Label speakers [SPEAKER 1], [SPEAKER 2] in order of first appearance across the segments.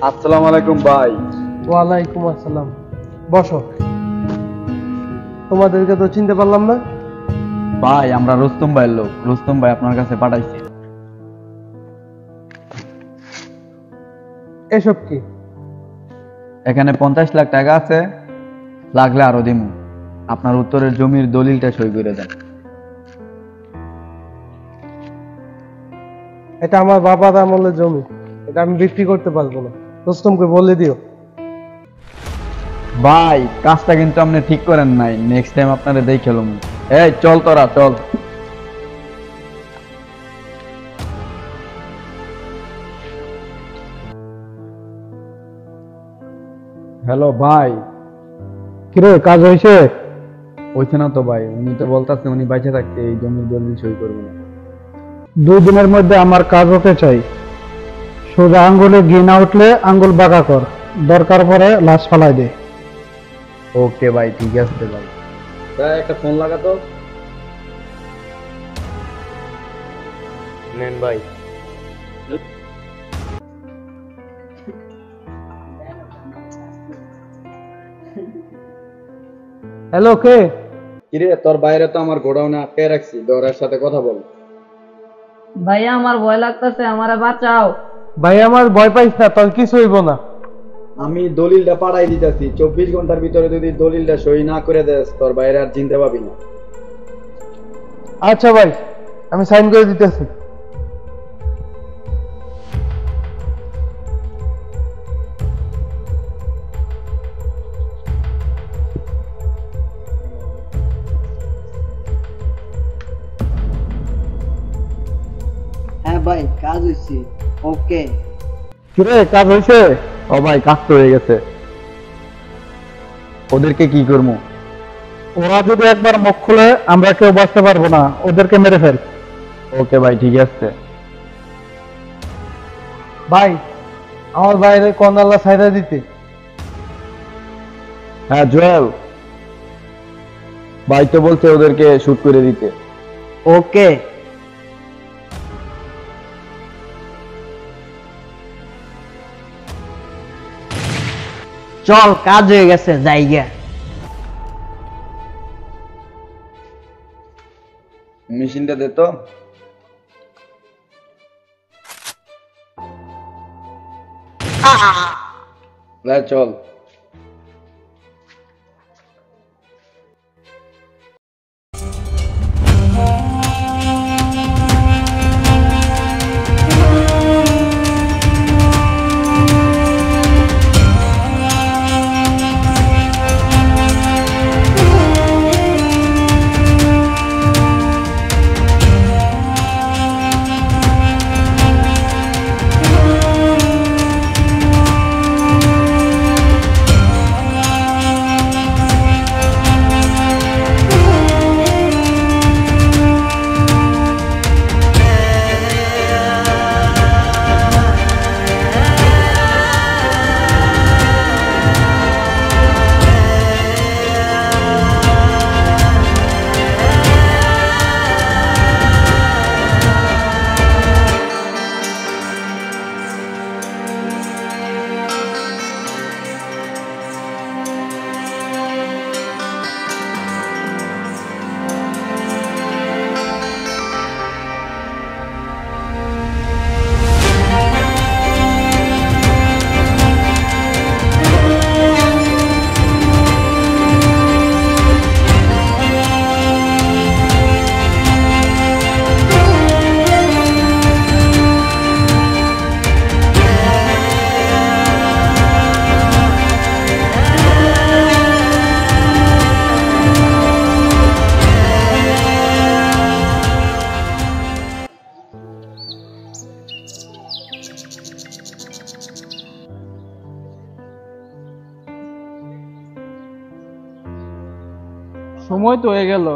[SPEAKER 1] আসসালামু আলাইকুম ভাই।
[SPEAKER 2] ওয়ালাইকুম আসসালাম। বসো। তোমাদেরকে তো চিনতে পারলাম না।
[SPEAKER 1] ভাই আমরা রুস্তম ভাইয়ের লোক, রুস্তম ভাই আপনার কাছে পাঠাইছি।
[SPEAKER 2] এসব কি?
[SPEAKER 1] এখানে 50 লাখ টাকা আছে, লাগলে আরো দিমু। আপনার উত্তরের জমির দলিলটা সই করে দেন।
[SPEAKER 2] এটা আমার বাবার আমলের জমি, এটা আমি বিক্রি করতে পারবো না। রুস্তমকে বলে দিও।
[SPEAKER 1] ভাই কাজটা কিন্তু আপনি ঠিক করেন নাই, নেক্সট টাইম আপনারে দেখে লম। এই চল তোরা চল। হ্যালো ভাই।
[SPEAKER 2] কিরে, কাজ হয়েছে?
[SPEAKER 1] হইছে না তো ভাই, উনি তো বলতাছে উনি বাইচে থাকতে এই জমির দলিল সই করবে না।
[SPEAKER 2] 2 দিনের মধ্যে আমার কাজ হতে চাই। সোজা আঙ্গুলে ঘি না উঠলে আঙ্গুল বাঁকা কর, দরকার পড়ে লাশ ফালাই দে।
[SPEAKER 1] ওকে ভাই, ঠিক আছে ভাই। একটা ফোন লাগাতো। নেন ভাই।
[SPEAKER 2] হ্যালো, কে?
[SPEAKER 1] কিরে তোর বাইরে তো আমার গোডাউনে আটকে রাখছি, ডরের সাথে কথা বল।
[SPEAKER 3] ভাইয়া আমার ভয় লাগতেছে, আমারে বাঁচাও।
[SPEAKER 2] ভাই আমার ভয় পাইস না, তোর কিছু হইব না।
[SPEAKER 1] আমি দলিলটা পাঠাই দিতেছি, 24 ঘন্টার ভিতরে যদি দলিলটা সই না করে দেস তোর বাইরে আর চিনতে পাবি না।
[SPEAKER 2] আচ্ছা ভাই, আমি সাইন করে দিতেছি।
[SPEAKER 4] হ্যাঁ ভাই, কাজ হয়েছে। ওকে।
[SPEAKER 2] কিরে, কাজ হয়েছে?
[SPEAKER 1] ও ভাই কাজ তো হয়ে গেছে। ওদেরকে কি করবো?
[SPEAKER 2] ওরা যদি একবার মুখ খুলে আমরা কেউ বাঁচতে পারবো না, ওদেরকে মেরে ফেল।
[SPEAKER 1] ওকে ভাই, ঠিক আছে।
[SPEAKER 2] ভাই, আমার বাইরে কর্নাল্লা সাইডা দিতে।
[SPEAKER 1] হ্যাঁ জুয়েল ভাই তো বলছে ওদেরকে শুট করে দিতে।
[SPEAKER 4] ওকে। চল, কাজ হয়ে গেছে, জায়গা।
[SPEAKER 1] মেশিনটা দে তো। চল।
[SPEAKER 5] সময় তো হয়ে গেল,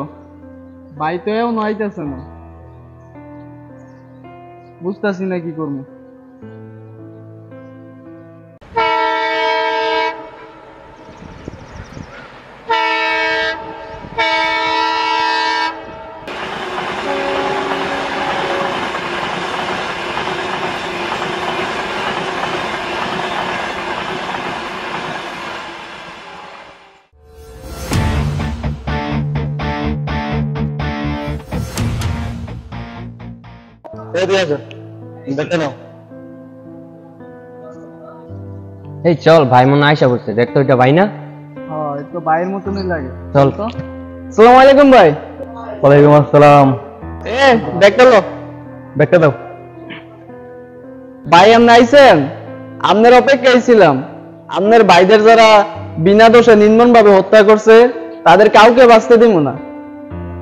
[SPEAKER 5] ভাই তো এও নইতেছে না, বুঝতেছি না কি করবো।
[SPEAKER 6] এই চল ভাই মনে আয়সা করছে, দেখ তো ওইটা ভাই না?
[SPEAKER 5] হ্যাঁ এই তো ভাইয়ের মতনই লাগে।
[SPEAKER 6] চল।
[SPEAKER 5] আসসালামু আলাইকুম ভাই।
[SPEAKER 1] ওয়ালাইকুম আসসালাম।
[SPEAKER 5] দেখতে লো
[SPEAKER 1] ব্যাগটা দাও।
[SPEAKER 5] ভাই আপনি আইছেন, আপনার অপেক্ষায় ছিলাম। আপনার ভাইদের যারা বিনা দোষে নির্মম ভাবে হত্যা করছে তাদের কাউকে বাঁচতে দিব না।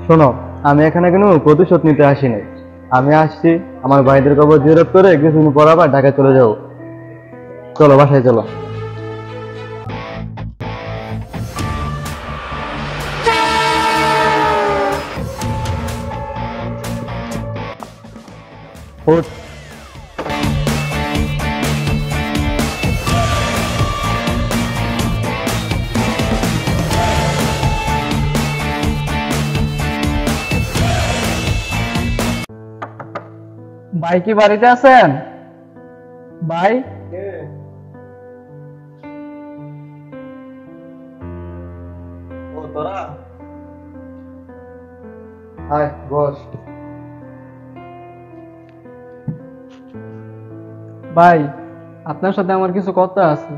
[SPEAKER 1] শোনো, আমি এখানে কোনো প্রতিশোধ নিতে আসি নাই। আমি আসছি আমার ভাইদের কবর জিয়ারত করে কিছুদিন পর আবার ঢাকা চলে যাবো। চলো বাসায় চলো। ওঠ।
[SPEAKER 5] ভাই কি বাড়িতে আছেন? ভাই
[SPEAKER 1] আয় বস।
[SPEAKER 5] ভাই আপনার সাথে আমার কিছু কথা আছে।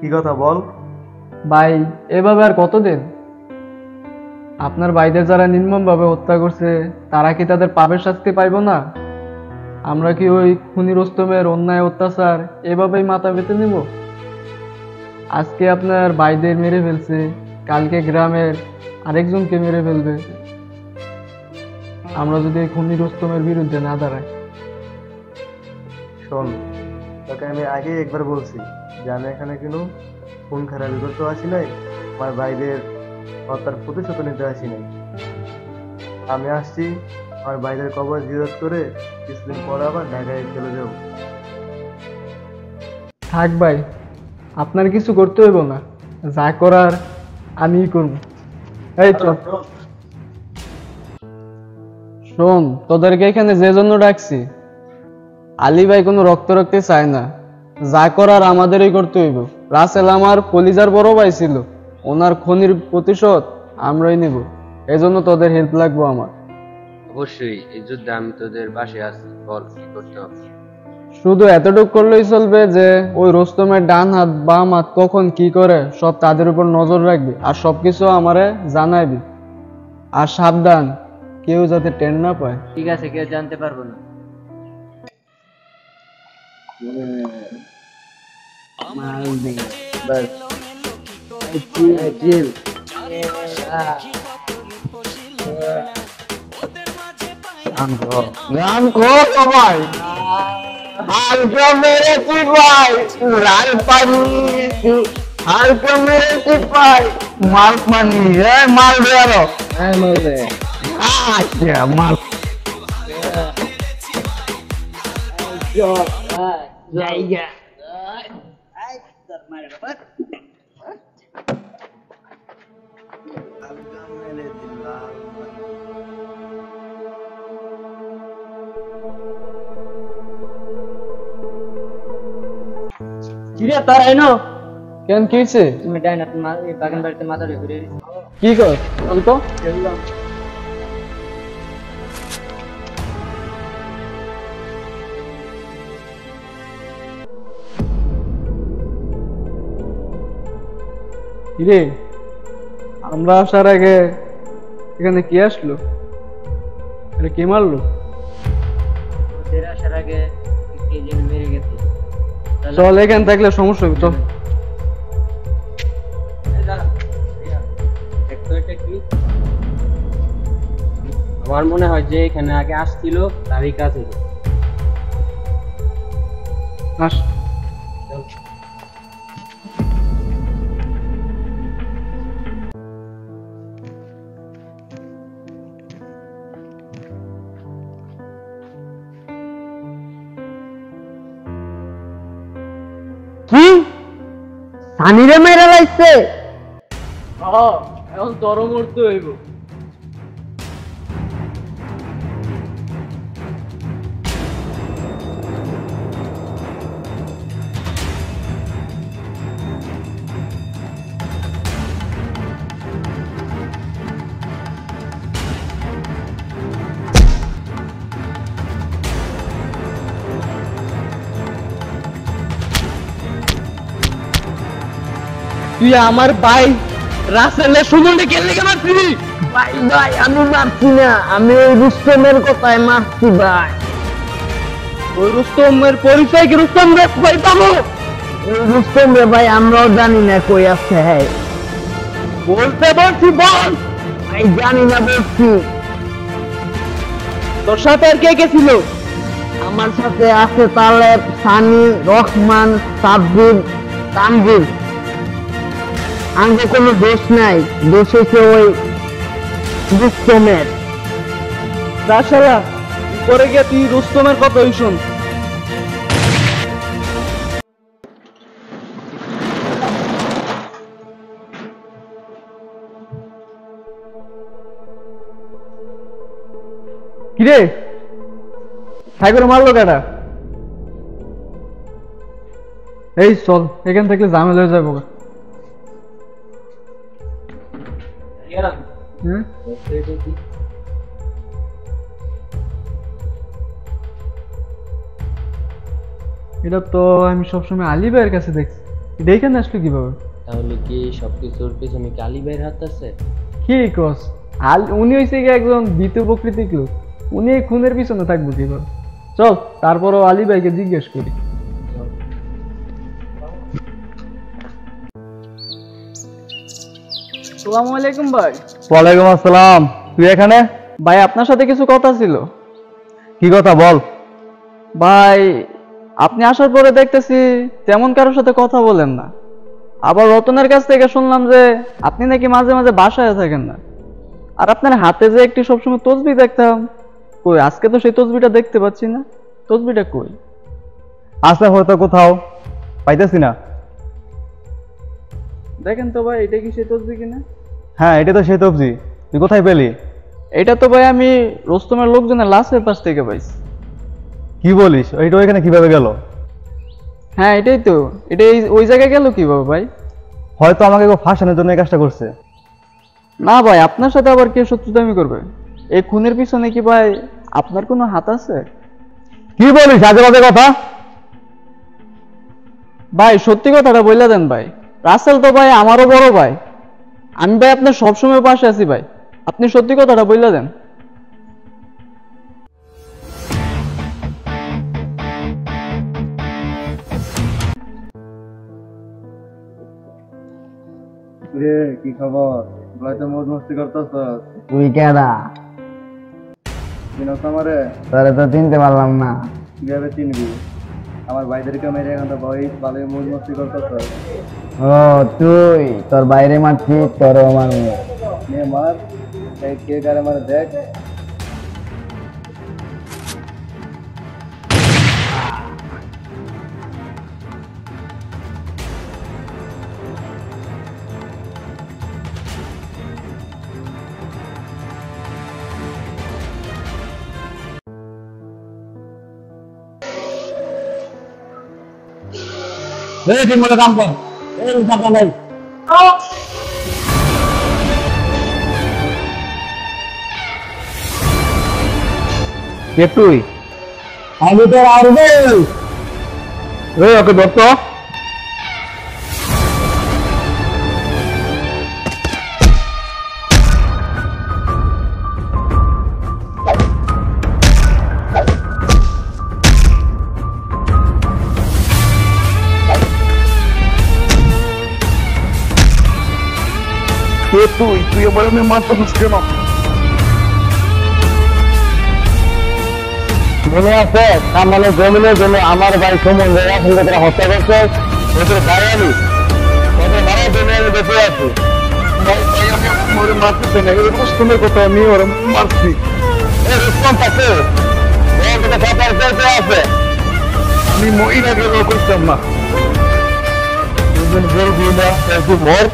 [SPEAKER 1] কি কথা বল?
[SPEAKER 5] ভাই এভাবে আর কতদিন? আপনার ভাইদের যারা নির্মম ভাবে হত্যা করছে তারা কি তাদের পাপের শাস্তি পাইবো না? আমরা কি ওই খুনি রুস্তমের অন্যায় অত্যাচার এভাবেই মাথা পেতে নিব? আজকে আপনার ভাইদের মেরে ফেলছে, কালকে গ্রামের আরেকজনকে মেরে ফেলবে। আমরা যদি এই খুনি রুস্তমের বিরুদ্ধে না দাঁড়াই।
[SPEAKER 1] শোন, তোকে আমি আগে একবার বলছি যে আমি এখানে কোনো খুন খারাপি করতে আসি নাই, আমার ভাইদের হত্যার প্রতিশোধ নিতে আসি নাই। আমি আসছি আমার ভাইদের কবর জিয়ারত করে কিছুদিন পর আবার ঢাকায় চলে যাবো।
[SPEAKER 5] থাক ভাই, আপনার কিছু করতে হইব না, যা করার আমিই করব। এই তো শোন, তোদেরকে এখানে যে জন্য ডাকছি, আলী ভাই কোনো রক্ত রাখতে চায় না, যা করার আমাদেরই করতে হইব। রাসেল আমার কলিজার বড় ভাই ছিল, ওনার খনির প্রতিশোধ আমরাই নেব। এজন্য তোদের হেল্প লাগবে আমার।
[SPEAKER 6] অবশ্যই, এই যুদ্ধে আমি তোদের পাশে আছি, বল কি করতে হবে।
[SPEAKER 5] শুধু এতটুকু করলেই চলবে যে ওই রোস্তমের ডান হাত বাম হাত কখন কি করে সব তাদের উপর নজর রাখবি, আর সবকিছু আমারে জানাইবি। আর সাবধান, কেউ যাতে টের না পায়।
[SPEAKER 4] ঠিক আছে, কেউ জানতে পারবো না।
[SPEAKER 5] গান কর সবাই। হালকা মেরেছি ভাই, লাল পানি হালকা মেরেছি ভাই। মাল পানি মাল দেওয়ার। আচ্ছা মাল
[SPEAKER 4] জায়গা কিরে তার আইনো
[SPEAKER 5] কেন কি হয়েছে?
[SPEAKER 4] তুমি ডাইন বাগান বাড়িতে মাথা ঘুরে
[SPEAKER 5] কি কর বলতো? কিরে, আমরা আসার আগে এখানে কি আসলো? এটা কে মারলো?
[SPEAKER 4] ওদের আসার আগে কে যেন মেরে গেছে।
[SPEAKER 5] চল, এখানে থাকলে সমস্যা হবে, চল।
[SPEAKER 6] আমার মনে হয় যে এখানে আগে আসছিল তারই কাজ হলো।
[SPEAKER 5] আস।
[SPEAKER 4] কি সানিরে মেরে লাইছে?
[SPEAKER 5] এখন তর মরতে হইব। তুই আমার ভাই রাসেলের সুমনকে কেন লেগে মারছিলি?
[SPEAKER 3] ভাই ভাই আমি মারছি না, আমি ওই রুস্তমের কথায় মারছি ভাই।
[SPEAKER 5] ওই রুস্তমের পরিচয় কি রুস্তম রে ভাই পাবো?
[SPEAKER 3] ওই রুস্তম রে ভাই আমরাও জানি না কই আছে। হ্যাঁ
[SPEAKER 5] বলতে বলছি বল।
[SPEAKER 3] ভাই জানি না বলছি।
[SPEAKER 5] তোর সাথে আর কে কে ছিল?
[SPEAKER 3] আমার সাথে আছে তালেব, সানি, রহমান, সাব্বির, তানভীর। আমাকে কোনো দোষ নাই, দোষ হচ্ছে ওই রুস্তমের।
[SPEAKER 5] রাশালা পরে গিয়ে তুই রুস্তমের কথাই শোন। কিরে সাইকেল মারলো কেটা? এই চল, এখান থেকে ঝামেলা হয়ে যাবো। হুম এটা তো আমি সবসময় আলী ভাইয়ের কাছে দেখছি, এটা এখানে আসলো কিভাবে?
[SPEAKER 4] তাহলে কি সবকিছুর পেছনে কি আলী ভাইয়ের হাত আছে?
[SPEAKER 5] কি কস? উনি হয়েছে কি একজন দ্বিতীয় প্রকৃতিক লোক, উনি এই খুনের পিছনে থাকবো কিভাবে? চল তারপরও আলী ভাইকে জিজ্ঞেস করি। আসসালামু আলাইকুম ভাই।
[SPEAKER 2] ওয়ালাইকুম আসসালাম। তুই এখানে?
[SPEAKER 5] ভাই আপনার সাথে কিছু কথা ছিল।
[SPEAKER 2] কি কথা বল।
[SPEAKER 5] ভাই আপনি আসার পরে দেখতেছি তেমন কারোর সাথে কথা বলেন না। আবার রতনের কাছ থেকে শুনলাম যে আপনি নাকি মাঝে মাঝে বাসায় থাকেন না। আর আপনার হাতে যে একটি সবসময় তসবি দেখতাম, কই আজকে তো সেই তসবিটা দেখতে পাচ্ছি না। তসবিটা কই?
[SPEAKER 2] আছে হয়তো কোথাও, পাইতেছি না।
[SPEAKER 5] দেখেন তো ভাই, এটা কি সেই তসবি কিনা?
[SPEAKER 2] হ্যাঁ, এটা তো সেই তবজি। তুই কোথায় পেলি?
[SPEAKER 5] এটা তো ভাই আমি রোস্তমের লোকজনের লাশের পাশ থেকে পাইছি।
[SPEAKER 2] কি বলিস? এইটা এখানে কিভাবে গেল?
[SPEAKER 5] হ্যাঁ এটাই তো, এটা ওই জায়গায় গেল কিভাবে ভাই?
[SPEAKER 2] হয়তো আমাকে কেউ ফাঁসানোর জন্য এই কাজটা করছে।
[SPEAKER 5] না ভাই, আপনার সাথে আবার কে শত্রুতামি করবে? এই খুনের পিছনে কি ভাই আপনার কোনো হাত আছে?
[SPEAKER 2] কি বলিস আজে বাজে কথা?
[SPEAKER 5] ভাই সত্যি কথাটা বইলা দেন ভাই। রাসেল তো ভাই আমারও বড় ভাই, আমি ভাই আপনার সবসময় পাশে আছি ভাই, আপনি সত্যি কথাটা বইলা দেন।
[SPEAKER 1] রে কি খবর? হয়তো মৌজ মস্তি করতেছ।
[SPEAKER 3] তুই কেডা?
[SPEAKER 1] চিনস আমারে?
[SPEAKER 3] তোরে তো চিনতে পারলাম না।
[SPEAKER 1] কিভাবে চিনবি? আমার ভাইদেরকে মেরে এখন তো ভালোই মৌজ মস্তি করতেছ।
[SPEAKER 3] ও তুই, তোর বাইরে মারছি, তোরও মারবো।
[SPEAKER 1] নে মার, এই কে কারে মারে দেখ।
[SPEAKER 2] ঠিক মতো কাম কর। কে তুই?
[SPEAKER 3] আমি তোর আরবে।
[SPEAKER 2] ওকে ধরতো। কে তুই? তুই এবার আমি মারতেছিস কেন?
[SPEAKER 3] মনে আছে সামনে জমিনের জন্য আমার ভাই সুমন এখন তোরা হত্যা করছে, ওদের ভাই আমি ওদের মারা জন্য আমি বেঁচে আছি।
[SPEAKER 2] ওরে মারতেছে না, এই রুস্তমের কথা আমি ওরা মারছি।
[SPEAKER 3] রুস্তম পাচ্ছে আছে,
[SPEAKER 2] আমি মহিলা গেল করতাম না।
[SPEAKER 3] দুজন বলবি না তুই মর।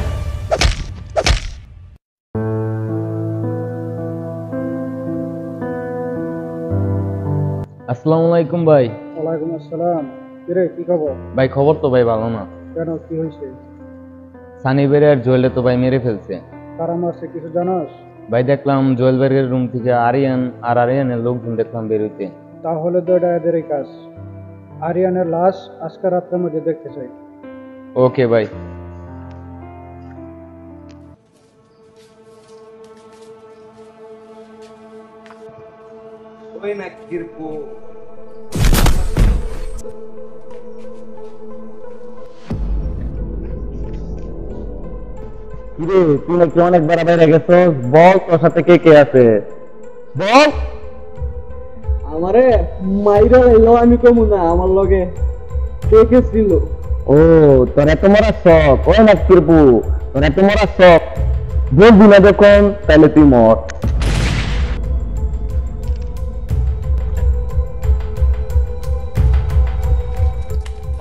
[SPEAKER 4] আসসালামু আলাইকুম ভাই।
[SPEAKER 2] ওয়ালাইকুম আসসালাম। কিরে কি খবর?
[SPEAKER 4] ভাই খবর তো ভাই ভালো না।
[SPEAKER 2] কেন, কি হয়েছে?
[SPEAKER 4] সানি বেরে আর জুয়েলে তো ভাই মেরে ফেলছে।
[SPEAKER 2] কারা মারছে কিছু জানাস?
[SPEAKER 4] ভাই দেখলাম জুয়েল বেরের রুম থেকে আরিয়ানের লোকজন দেখলাম বেরোতে।
[SPEAKER 2] তাহলে তো এটা এদেরই কাজ। আরিয়ানের লাশ আজকে রাত্রের মধ্যে দেখতে চাই।
[SPEAKER 4] ওকে ভাই।
[SPEAKER 7] ওই না কিরকো
[SPEAKER 3] কিরে তুই নাকি অনেকবার বাইরে গেছস, বল তোর সাথে কে কে আছে বল।
[SPEAKER 5] আমারে মাইরা এলো, আমি কমু না, আমার লগে কে কে ছিল?
[SPEAKER 3] ও তোর এত মরা শখ, ওই না কিরপু তোর এত মরা শখ, বলবি না যখন তাহলে তুই মর।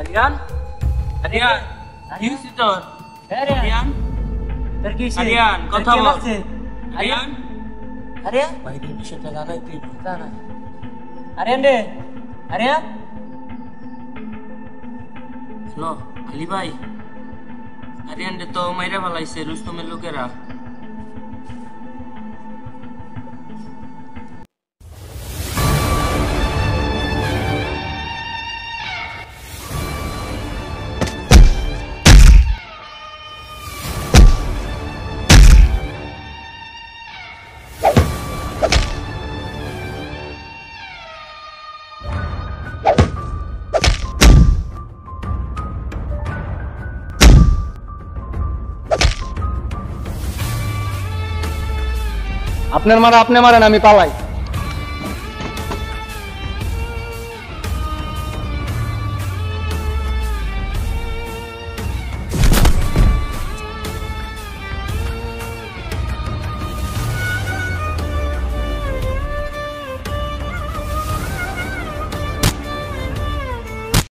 [SPEAKER 4] আরিয়ান, আরিয়ান, কি হইছে তোর? আরিয়ান, তোর কি হইছে? আরিয়ান, কথা বল। আরিয়ান, আরিয়ান, ভাই তুই বিষয়টা জানাই তুই জানা। আরিয়ান রে, আরিয়ান। হ্যালো, আলী ভাই। আরিয়ান রে তো মাইরা ফেলাইছে রুস্তমের লোকেরা।
[SPEAKER 5] আপনার মারা আপনি মারেন, আমি পালাই।